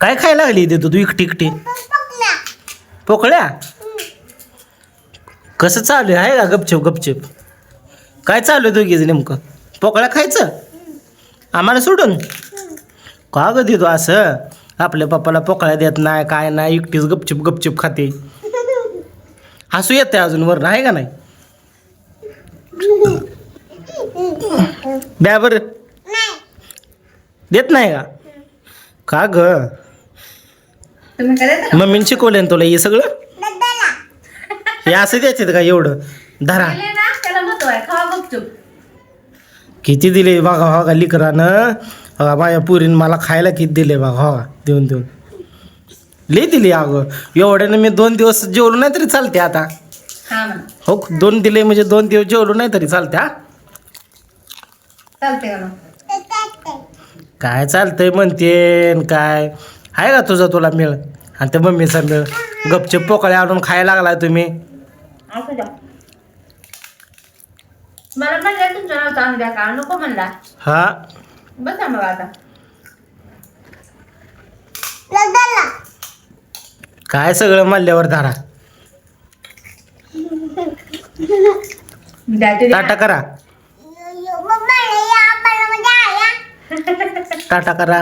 काय खायला लागली देतो तू एकटी एकटी पोकळ्या कसं चालू आहे का गपचूप गपचूप काय चालू आहे दोघीच नेमकं पोकळ्या खायचं आम्हाला सोडून का ग देतो असं आपल्या पप्पाला पोकळ्या देत नाही काय नाही एकटीच गपचूप गपचूप खाते हसू येते अजून वर आहे का नाही द्या बरं देत नाही का ग मम्मीने शिकवलं ना तुला हे सगळं हे असं द्यायचं का एवढं धरा किती दिले बघा बघा लिकरानं बघा माझ्या पुरीनं मला खायला किती दिले बघा बघा देऊन देऊन लई दिली अगं एवढ्यानं मी 2 दिवस जेवलो नाही तरी चालते आता हो 2 दिले म्हणजे 2 दिवस जेवलो नाही तरी चालते हा काय चालतंय म्हणते काय आहे का तुझा तुला मिळ आणि त्या मम्मीचा मिळ गपचूप पोकळ्या आणून खायला लागलाय तुम्ही मला म्हणलं तुमच्या नाव आणून द्या का नको म्हणला हा बसा मग आता काय सगळं मल्ल्यावर धारा टाटा करा टाटा करा